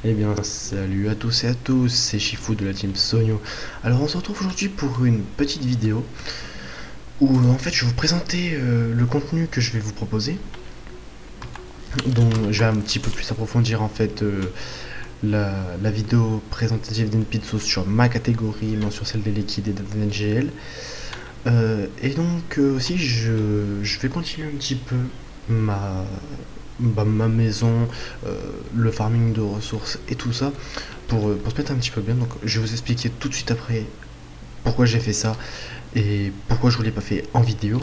Eh bien, salut à tous et à tous, c'est Shifu de la team Sonyo. Alors, on se retrouve aujourd'hui pour une petite vidéo où en fait je vais vous présenter le contenu que je vais vous proposer. Donc, je vais un petit peu plus approfondir en fait la vidéo présentative d'Inpitso sur ma catégorie, non sur celle des liquides et d'NGL. Et donc, aussi, je vais continuer un petit peu ma maison, le farming de ressources et tout ça pour se mettre un petit peu bien. Donc je vais vous expliquer tout de suite après pourquoi j'ai fait ça et pourquoi je ne l'ai pas fait en vidéo.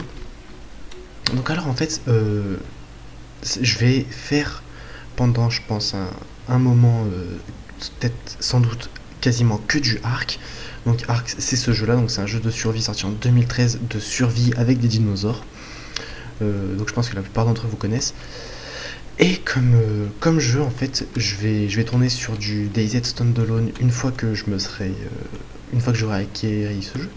Donc alors en fait, je vais faire pendant je pense un moment, peut-être sans doute quasiment que du Ark. Donc Ark c'est ce jeu là, donc c'est un jeu de survie sorti en 2013 de survie avec des dinosaures. Donc je pense que la plupart d'entre vous connaissent. Et comme jeu, en fait, je vais tourner sur du DayZ Standalone une fois que une fois que j'aurai acquéri ce jeu.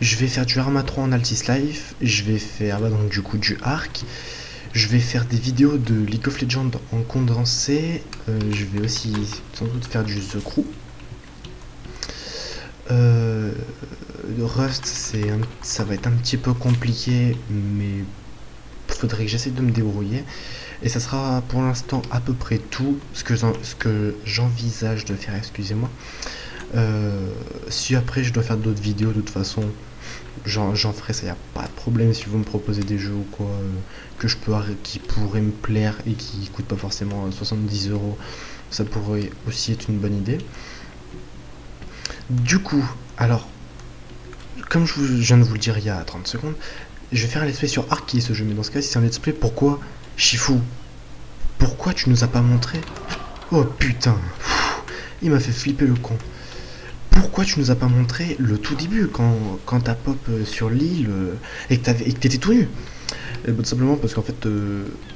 Je vais faire du Arma 3 en Altis Life, je vais faire donc du coup du Ark, je vais faire des vidéos de League of Legends en condensé, je vais aussi sans doute faire du The Crew. Rust, ça va être un petit peu compliqué, mais faudrait que j'essaie de me débrouiller. Et ça sera pour l'instant à peu près tout ce que j'envisage de faire, excusez-moi. Si après je dois faire d'autres vidéos, de toute façon, j'en ferai, ça y a pas de problème si vous me proposez des jeux ou quoi qui pourraient me plaire et qui coûtent pas forcément 70€. Ça pourrait aussi être une bonne idée. Du coup, alors, comme je viens de vous le dire il y a 30 secondes, je vais faire un let's play sur Ark qui est ce jeu. Mais dans ce cas, si c'est un let's play, pourquoi Shifu, pourquoi tu nous as pas montré? Oh putain, il m'a fait flipper le con. Pourquoi tu nous as pas montré le tout début quand t'as pop sur l'île et que t'étais tout nu? Tout simplement parce qu'en fait,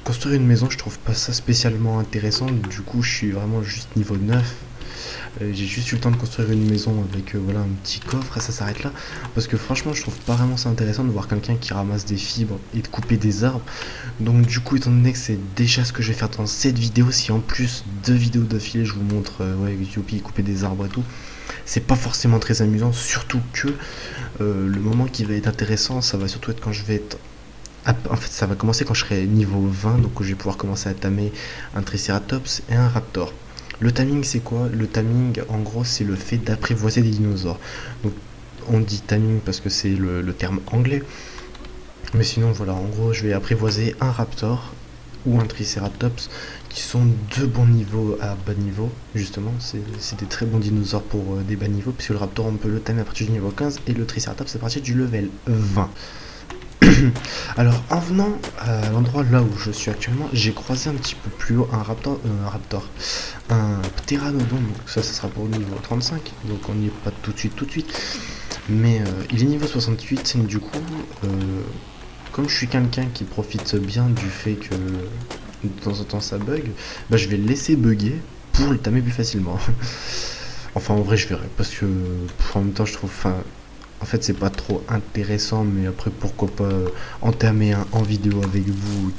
construire une maison, je trouve pas ça spécialement intéressant. Du coup, je suis vraiment juste niveau 9. J'ai juste eu le temps de construire une maison avec voilà, un petit coffre et ça s'arrête là. Parce que franchement, je trouve pas vraiment ça intéressant de voir quelqu'un qui ramasse des fibres et de couper des arbres. Donc du coup, étant donné que c'est déjà ce que je vais faire dans cette vidéo, si en plus 2 vidéos d'affilée je vous montre ouais, Youpi couper des arbres et tout, c'est pas forcément très amusant. Surtout que le moment qui va être intéressant, ça va surtout être quand je vais être... En fait, ça va commencer quand je serai niveau 20, donc je vais pouvoir commencer à tamer un Triceratops et un Raptor. Le timing, c'est quoi? Le timing, en gros, c'est le fait d'apprivoiser des dinosaures. Donc, on dit timing parce que c'est le terme anglais. Mais sinon, voilà, en gros, je vais apprivoiser un raptor ou un triceratops qui sont de bons niveaux à bas niveau. Justement, c'est des très bons dinosaures pour des bas niveaux, puisque le raptor, on peut le tamer à partir du niveau 15 et le triceratops à partir du level 20. Alors en venant à l'endroit là où je suis actuellement, j'ai croisé un petit peu plus haut un pteranodon, donc ça sera pour le niveau 35, donc on n'y est pas tout de suite, mais il est niveau 68, du coup, comme je suis quelqu'un qui profite bien du fait que de temps en temps ça bug, bah, je vais le laisser bugger pour le tamer plus facilement. Enfin en vrai je verrai, parce que en même temps je trouve... En fait, c'est pas trop intéressant, mais après, pourquoi pas entamer en vidéo avec vous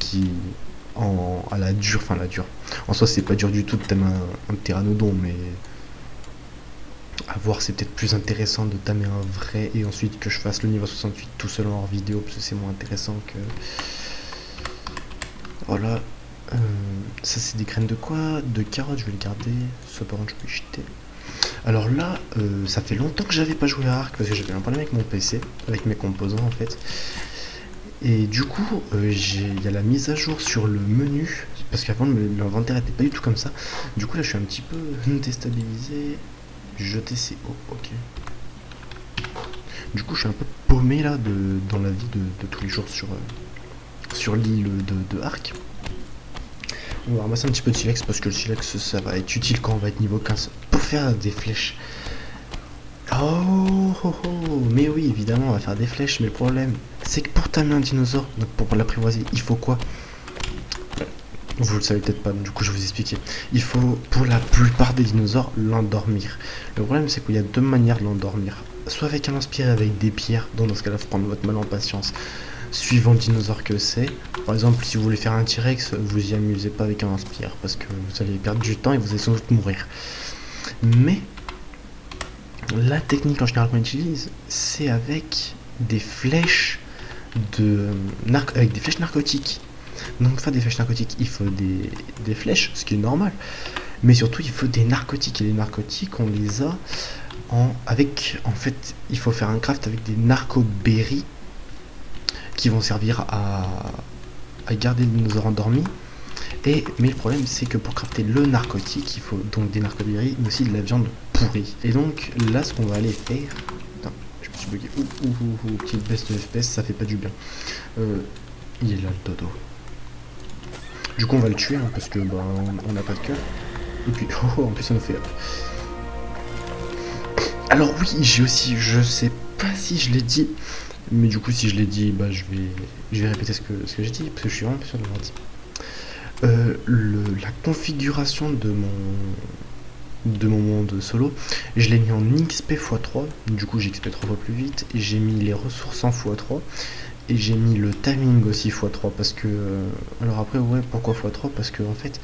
à la dure, enfin la dure. En soi, c'est pas dur du tout de tamer un pteranodon, mais à voir, c'est peut-être plus intéressant de tamer un vrai et ensuite que je fasse le niveau 68 tout seul en hors vidéo, parce que c'est moins intéressant que. Voilà. Ça, c'est des graines de quoi? De carottes, je vais le garder. Ça, par contre, je peux y jeter. Alors là, ça fait longtemps que j'avais pas joué à Ark parce que j'avais un problème avec mon PC, avec mes composants en fait. Et du coup, il y a la mise à jour sur le menu, parce qu'avant l'inventaire était pas du tout comme ça. Du coup là je suis un petit peu déstabilisé. Jeter ces hauts, ok. Du coup je suis un peu paumé là dans la vie de tous les jours sur l'île de Ark. On va ramasser un petit peu de silex parce que le silex ça va être utile quand on va être niveau 15 pour faire des flèches. Oh, oh, oh, mais oui, évidemment, on va faire des flèches, mais le problème, c'est que pour tamer un dinosaure, donc pour l'apprivoiser, il faut quoi? Vous le savez peut-être pas, du coup je vais vous expliquer. Il faut, pour la plupart des dinosaures, l'endormir. Le problème, c'est qu'il y a 2 manières de l'endormir. Soit avec un inspiré avec des pierres, donc dans ce cas-là, il faut prendre votre mal en patience. suivant le dinosaure que c'est. Par exemple, si vous voulez faire un T-Rex, vous y amusez pas avec un Spire, parce que vous allez perdre du temps et vous allez sans doute mourir. Mais la technique en général qu'on utilise, c'est avec des flèches avec des flèches narcotiques. Donc pour faire des flèches narcotiques, il faut des flèches, ce qui est normal. Mais surtout, il faut des narcotiques. Et les narcotiques, on les a en fait, il faut faire un craft avec des narcoberries qui vont servir à garder le dinosaure endormi. Mais le problème, c'est que pour crafter le narcotique, il faut donc des narcoberries, mais aussi de la viande pourrie. Et donc là, ce qu'on va aller faire... Attends, je me suis bugué. Petite baisse de FPS, ça fait pas du bien. Il est là, le dodo. Du coup, on va le tuer, hein, parce que on n'a pas de cœur. Et puis, en plus, ça nous fait... Alors oui, j'ai aussi... Je sais pas si je l'ai dit, mais du coup, si je l'ai dit, je vais répéter ce que j'ai dit, parce que je suis vraiment sûr de l'avoir dit. La configuration de mon monde solo, je l'ai mis en XP x3, du coup j'XP 3 fois plus vite, et j'ai mis les ressources en x3, et j'ai mis le timing aussi x3, parce que... alors après, ouais, pourquoi x3? Parce que en fait,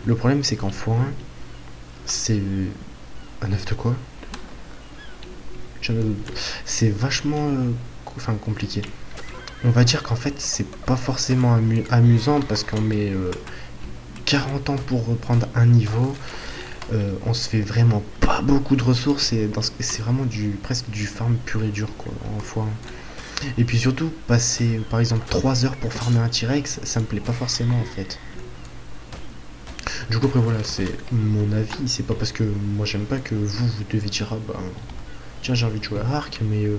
le problème c'est qu'en x1, c'est... un œuf de quoi? C'est vachement compliqué. On va dire qu'en fait, c'est pas forcément amusant, parce qu'on met 40 ans pour reprendre un niveau. On se fait vraiment pas beaucoup de ressources, et c'est vraiment presque du farm pur et dur, quoi, en fois. Et puis surtout, passer par exemple 3 heures pour farmer un T-Rex, ça me plaît pas forcément en fait. Du coup, après voilà, c'est mon avis, c'est pas parce que moi j'aime pas que vous devez dire, ah bah tiens, j'ai envie de jouer à Ark, mais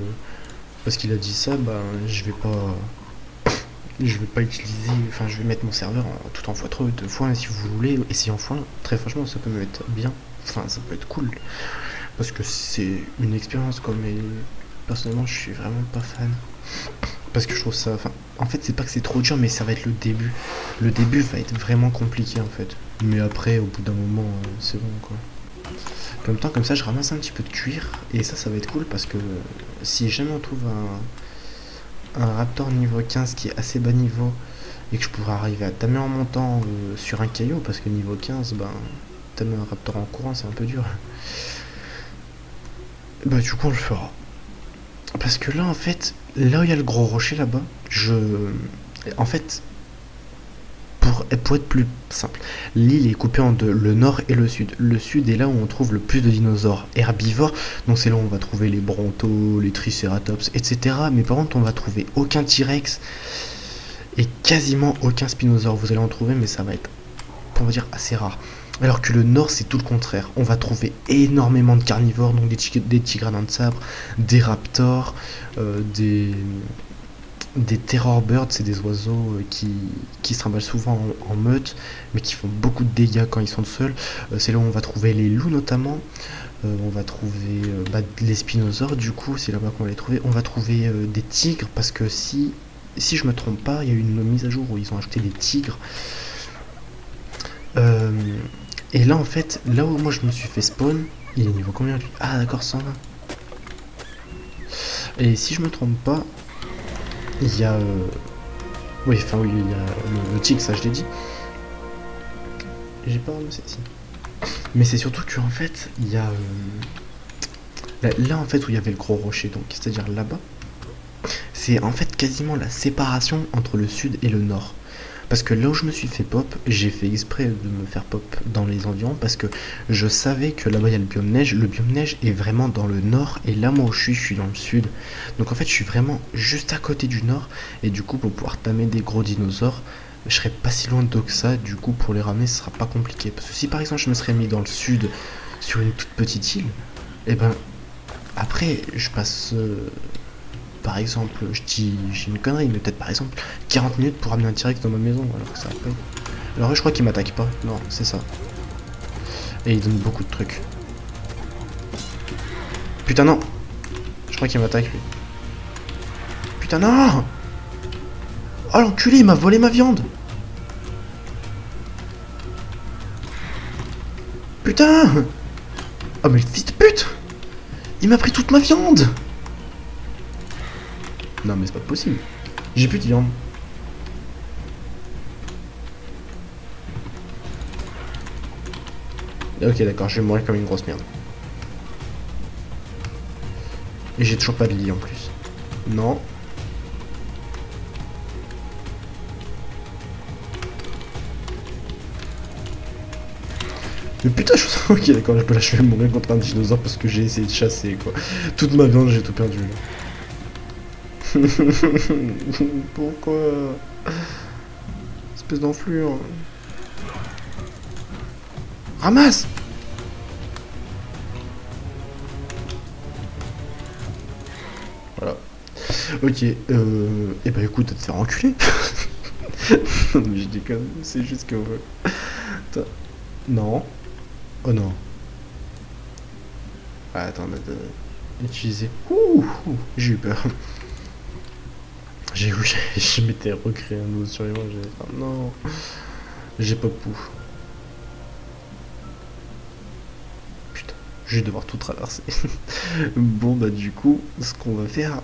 parce qu'il a dit ça, je vais pas utiliser, enfin je vais mettre mon serveur tout en x3 deux fois, et si vous voulez essayer en x1, très franchement ça peut me être bien, enfin ça peut être cool, parce que c'est une expérience quoi, mais personnellement je suis vraiment pas fan, parce que je trouve ça, enfin en fait c'est pas que c'est trop dur, mais ça va être le début va être vraiment compliqué en fait, mais après au bout d'un moment c'est bon quoi. En même temps comme ça je ramasse un petit peu de cuir, et ça va être cool, parce que si jamais on trouve un raptor niveau 15 qui est assez bas niveau, et que je pourrais arriver à tamer en montant sur un caillou, parce que niveau 15, tamer un raptor en courant c'est un peu dur. Du coup on le fera. Parce que là en fait, là où il y a le gros rocher là-bas, en fait, pour être plus simple, l'île est coupée en deux, le nord et le sud. Le sud est là où on trouve le plus de dinosaures herbivores, donc c'est là où on va trouver les brontos, les triceratops, etc. Mais par contre, on va trouver aucun T-Rex et quasiment aucun spinosaure. Vous allez en trouver, mais ça va être, on va dire, assez rare. Alors que le nord, c'est tout le contraire. On va trouver énormément de carnivores, donc des tigres à dents de sabre, des raptors, des terror birds, c'est des oiseaux qui se trimballent souvent en meute, mais qui font beaucoup de dégâts quand ils sont seuls. C'est là où on va trouver les loups notamment. On va trouver les spinosaures, du coup, c'est là-bas qu'on va les trouver. On va trouver des tigres, parce que si je me trompe pas, il y a eu une mise à jour où ils ont ajouté des tigres. Et là, en fait, là où moi je me suis fait spawn, il est niveau combien lui? Ah d'accord, 120. Et si je me trompe pas, il y a... oui, il y a le tigre, ça je l'ai dit. J'ai pas ramassé ici. Mais c'est surtout que en fait, il y a... là en fait où il y avait le gros rocher, donc c'est-à-dire là-bas, c'est en fait quasiment la séparation entre le sud et le nord. Parce que là où je me suis fait pop, j'ai fait exprès de me faire pop dans les environs, parce que je savais que là-bas il y a le biome neige. Le biome neige est vraiment dans le nord, et là moi où je suis dans le sud. Donc en fait je suis vraiment juste à côté du nord, et du coup pour pouvoir tamer des gros dinosaures, je serais pas si loin de que ça. Du coup pour les ramener ce sera pas compliqué. Parce que si par exemple je me serais mis dans le sud sur une toute petite île, et après je passe... par exemple, j'ai une connerie, mais peut-être par exemple 40 minutes pour ramener un T-Rex dans ma maison, alors que ça va pas. Alors je crois qu'il m'attaque pas, non, c'est ça. Et il donne beaucoup de trucs. Putain non. Je crois qu'il m'attaque lui. Putain non. Oh l'enculé, il m'a volé ma viande. Putain. Oh mais le fils de pute. Il m'a pris toute ma viande. Non mais c'est pas possible. J'ai plus de viande. Ok, d'accord, je vais mourir comme une grosse merde. Et j'ai toujours pas de lit en plus. Non. Mais putain, je... Ok, d'accord, là je vais mourir contre un dinosaure parce que j'ai essayé de chasser, quoi. Toute ma viande, j'ai tout perdu, là. Pourquoi? Espèce d'enflure. Ramasse! Voilà. Ok, et bah écoute, à te faire enculer. Non, mais je déconne, c'est juste que... Non. Oh non. Ah, attends, utiliser. J'ai eu peur. J'ai eu, je m'étais recréé un nouveau survivant, j'ai dit, oh non. J'ai pas pou. Putain, je vais devoir tout traverser. Bon, bah du coup, ce qu'on va faire,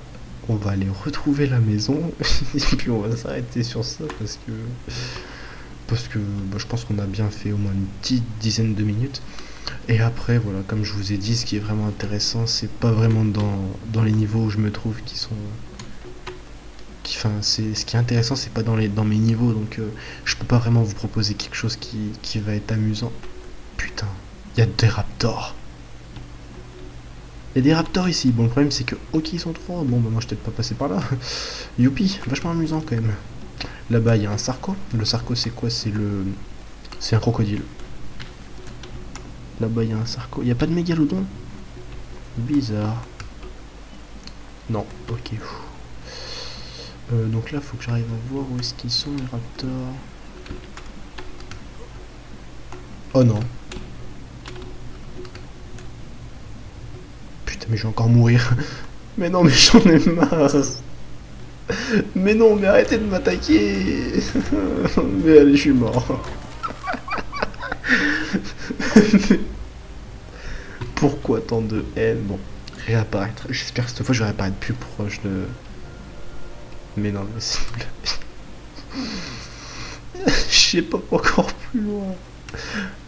on va aller retrouver la maison. Et puis on va s'arrêter sur ça parce que bah, je pense qu'on a bien fait au moins une petite dizaine de minutes. Et après, voilà, comme je vous ai dit, ce qui est vraiment intéressant, c'est pas vraiment dans les niveaux où je me trouve qui sont... Enfin, c'est, ce qui est intéressant, c'est pas dans mes niveaux, donc je peux pas vraiment vous proposer quelque chose qui va être amusant. Putain, il y a des raptors. Il y a des raptors ici. Bon, le problème, c'est que, ok, ils sont trois. Bon, bah moi, je suis peut-être pas passé par là. Youpi, vachement amusant quand même. Là-bas, il y a un sarco. Le sarco, c'est quoi? C'est un crocodile. Là-bas, il y a un sarco. Il n'y a pas de mégalodon? Bizarre. Non, ok. Donc là, faut que j'arrive à voir où est-ce qu'ils sont, les raptors. Oh non. Putain, mais je vais encore mourir. Mais non, mais j'en ai marre. Mais non, mais arrêtez de m'attaquer. Mais allez, je suis mort. Pourquoi tant de haine? Bon, réapparaître. J'espère que cette fois je vais réapparaître plus proche de... Mais non, mais s'il vous plaît. Je sais pas encore plus loin.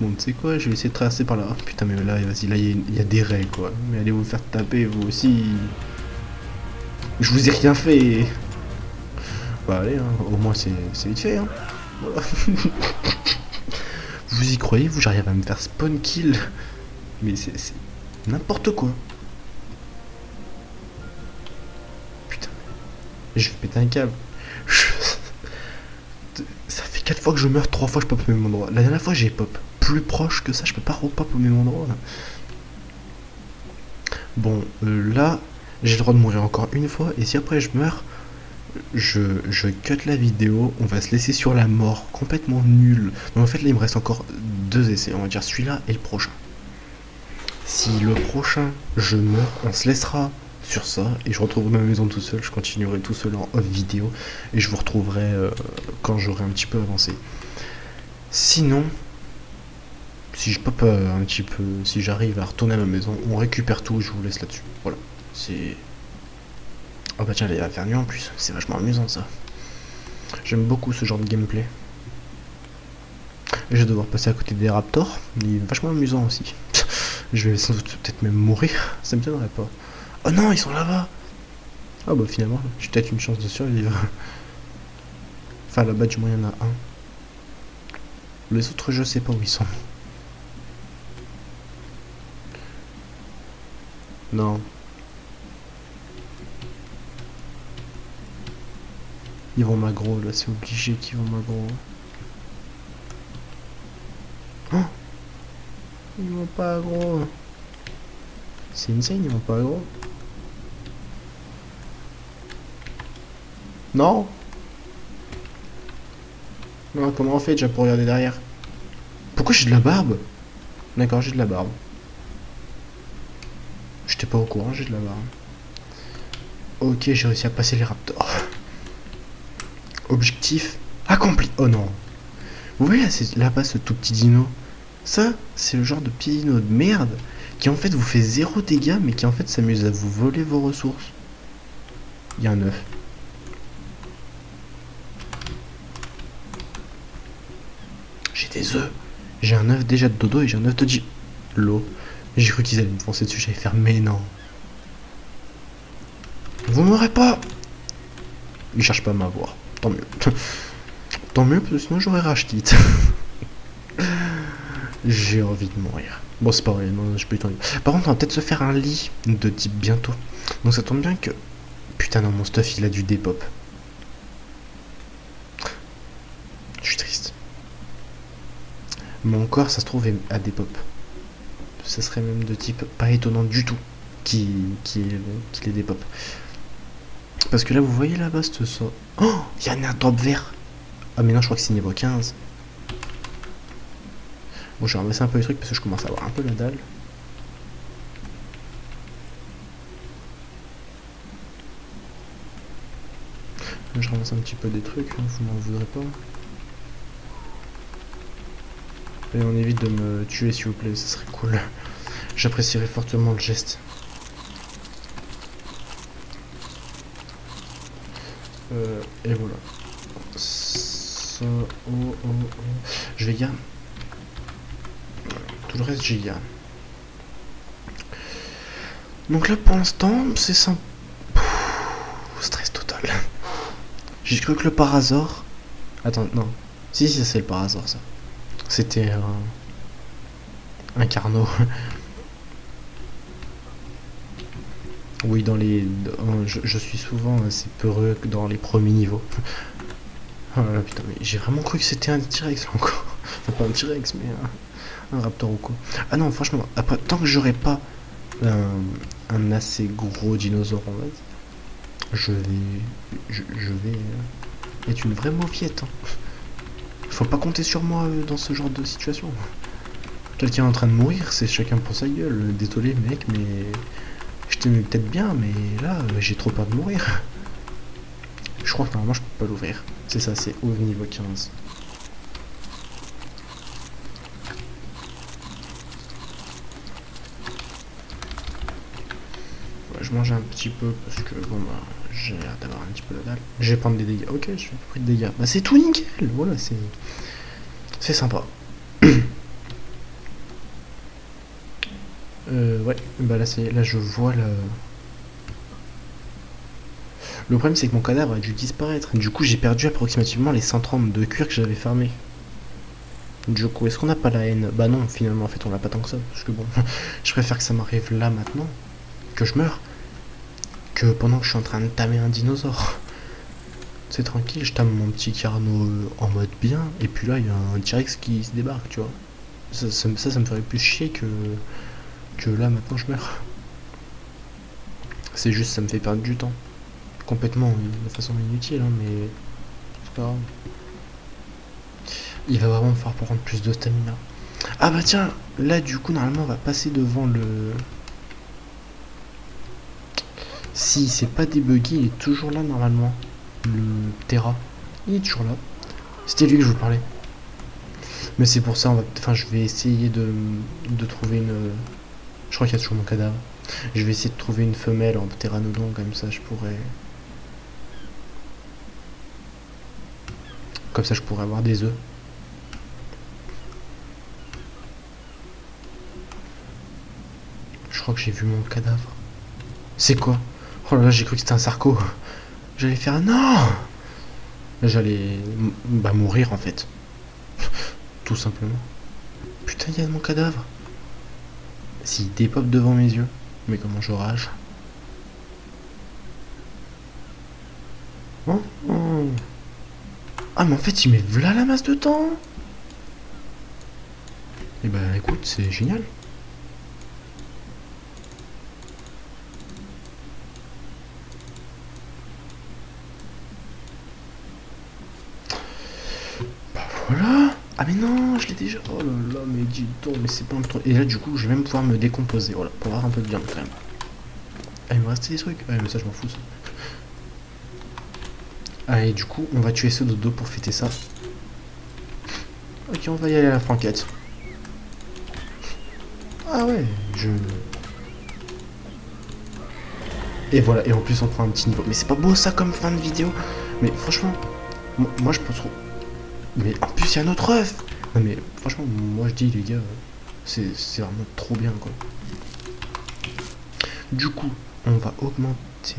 Bon, tu sais quoi, je vais essayer de traverser par là. Oh, putain, mais là, vas-y, là, il y a des raies, quoi. Mais allez vous faire taper, vous aussi. Je vous ai rien fait. Bah, allez, hein, au moins, c'est vite fait, hein. Voilà. Vous y croyez, vous, j'arrive à me faire spawn kill. Mais c'est n'importe quoi. Putain. Je vais péter un câble. Ça fait 4 fois que je meurs, 3 fois je pop au même endroit. La dernière fois j'ai pop plus proche que ça, je peux pas repop au même endroit. Bon, là, j'ai le droit de mourir encore une fois, et si après je meurs, je cut la vidéo, on va se laisser sur la mort, complètement nul. Donc en fait là il me reste encore 2 essais, on va dire celui-là et le prochain. Si le prochain je meurs, on se laissera sur ça et je retrouverai ma maison tout seul, je continuerai tout seul en off vidéo et je vous retrouverai quand j'aurai un petit peu avancé. Sinon, si je pop un petit peu, si j'arrive à retourner à ma maison, on récupère tout et je vous laisse là-dessus. Voilà, c'est... Oh bah tiens, il va faire nuit en plus, c'est vachement amusant ça. J'aime beaucoup ce genre de gameplay. Et je vais devoir passer à côté des raptors, il est vachement amusant aussi. Je vais sans doute peut-être même mourir, ça me tiendrait pas. Oh non, ils sont là-bas. Ah bah finalement, j'ai peut-être une chance de survivre. Enfin là-bas du moins il y en a un. Les autres je sais pas où ils sont. Non. Ils vont m'aggro là, c'est obligé qu'ils vont m'aggro. Oh, ils vont pas aggro. C'est insane, ils vont pas aggro. Non. Non, comment on fait déjà pour regarder derrière? Pourquoi j'ai de la barbe? D'accord, j'ai de la barbe. J'étais pas au courant, j'ai de la barbe. Ok, j'ai réussi à passer les raptors. Objectif accompli. Oh non. Vous voyez là-bas ce tout petit dino? Ça, c'est le genre de petit dino de merde qui en fait vous fait 0 dégâts mais qui en fait s'amuse à vous voler vos ressources. Il y a un œuf. J'ai des œufs. J'ai un œuf déjà de dodo et j'ai un œuf de l'eau. J'ai cru qu'ils allaient me foncer dessus, j'allais faire mais non. Vous m'aurez pas. Ils cherchent pas à m'avoir. Tant mieux. Tant mieux, parce que sinon j'aurais racheté. J'ai envie de mourir. Bon, c'est pas vrai, non, je peux y tendre. Par contre, on va peut-être se faire un lit de type bientôt. Donc ça tombe bien que... Putain, non, mon stuff, il a du dépop. Je suis triste. Mon corps, ça se trouve, a dépop. Ça serait même de type pas étonnant du tout qu'il ait dépop. Parce que là, vous voyez là-bas, ce ça. Oh, il y a un drop vert. Ah, mais non, je crois que c'est niveau 15. Bon, je vais ramasser un peu les trucs parce que je commence à avoir un peu la dalle. Je ramasse un petit peu des trucs, hein, vous m'en voudrez pas. Et on évite de me tuer s'il vous plaît, ça serait cool. J'apprécierais fortement le geste. Et voilà. Ça, je vais garder. Tout le reste, j'y garde. Donc là, pour l'instant, c'est simple. Stress total. J'ai cru que le Parazor... Attends, non. Si, c'est le Parazor, ça. C'était un Carnot. Oui, dans les... Je suis souvent assez peureux dans les premiers niveaux. Oh là là, putain, mais j'ai vraiment cru que c'était un T-Rex, là, encore. Enfin, pas un T-Rex, mais un Raptor ou quoi. Ah non, franchement, après, tant que j'aurai pas un assez gros dinosaure, on va dire, je vais être une vraie mauviette. Hein. Faut pas compter sur moi dans ce genre de situation. Quelqu'un est en train de mourir, c'est chacun pour sa gueule. Désolé mec, mais je t'aimais peut-être bien, mais là j'ai trop peur de mourir. Je crois que normalement je peux pas l'ouvrir. C'est ça, c'est au niveau 15. Ouais, je mange un petit peu parce que bon bah j'ai l'air d'avoir un petit peu la dalle. Je vais prendre des dégâts. Ok, je fais pris de dégâts. Bah c'est tout nickel. Voilà, c'est sympa. Ouais, bah là je vois le... Le problème c'est que mon cadavre a dû disparaître. Du coup j'ai perdu approximativement les 130 de cuir que j'avais farmé. Du coup, est-ce qu'on n'a pas la haine? Bah non, finalement en fait on l'a pas tant que ça. Parce que bon, je préfère que ça m'arrive là maintenant, que je meure, que pendant que je suis en train de tamer un dinosaure. C'est tranquille, je tame mon petit Carnot en mode bien, et puis là il y a un T-Rex qui se débarque, tu vois. Ça me ferait plus chier que là maintenant je meurs. C'est juste ça me fait perdre du temps. Complètement, de façon inutile, hein, mais c'est pas grave. Il va vraiment me falloir prendre plus de stamina. Ah bah tiens, là du coup normalement on va passer devant le... Si c'est pas débugué, il est toujours là normalement. Le Terra, il est toujours là. C'était lui que je vous parlais. Mais c'est pour ça, enfin je vais essayer de trouver une... Je crois qu'il y a toujours mon cadavre. Je vais essayer de trouver une femelle en pteranodon, comme ça je pourrais... Comme ça je pourrais avoir des œufs. Je crois que j'ai vu mon cadavre. C'est quoi? Oh là là, j'ai cru que c'était un sarco. J'allais faire un non. J'allais mourir en fait. Tout simplement. Putain, il y a mon cadavre. S'il dépop devant mes yeux. Mais comment je rage. Oh, oh. Ah mais en fait il met v'là la masse de temps. Et bah écoute, c'est génial. Bah voilà. Ah mais non, je l'ai déjà. Oh là là, mais dis donc, mais c'est pas un truc. Et là du coup je vais même pouvoir me décomposer, voilà, pour avoir un peu de viande quand même. Ah il me reste des trucs. Ouais mais ça je m'en fous ça. Allez du coup on va tuer ce dodo pour fêter ça. Ok, on va y aller à la franquette. Ah ouais, Et voilà, et en plus on prend un petit niveau. Mais c'est pas beau ça comme fin de vidéo. Mais franchement, moi je pense trop. Mais en plus il y a un autre œuf. Non mais franchement, moi je dis les gars, c'est vraiment trop bien quoi. Du coup, on va augmenter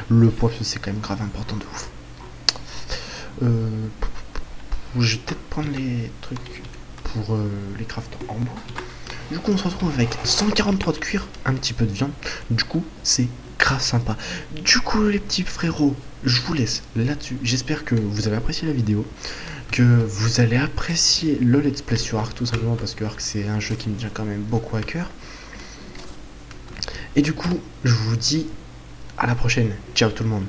le poids, parce que c'est quand même grave important de ouf. Je vais peut-être prendre les trucs pour les craft en bois. Du coup, on se retrouve avec 143 de cuir, un petit peu de viande. Du coup, c'est grave sympa. Du coup, les petits frérots, je vous laisse là-dessus. J'espère que vous avez apprécié la vidéo, que vous allez apprécier le let's play sur Ark, tout simplement parce que Ark, c'est un jeu qui me tient quand même beaucoup à cœur. Et du coup, je vous dis à la prochaine. Ciao tout le monde.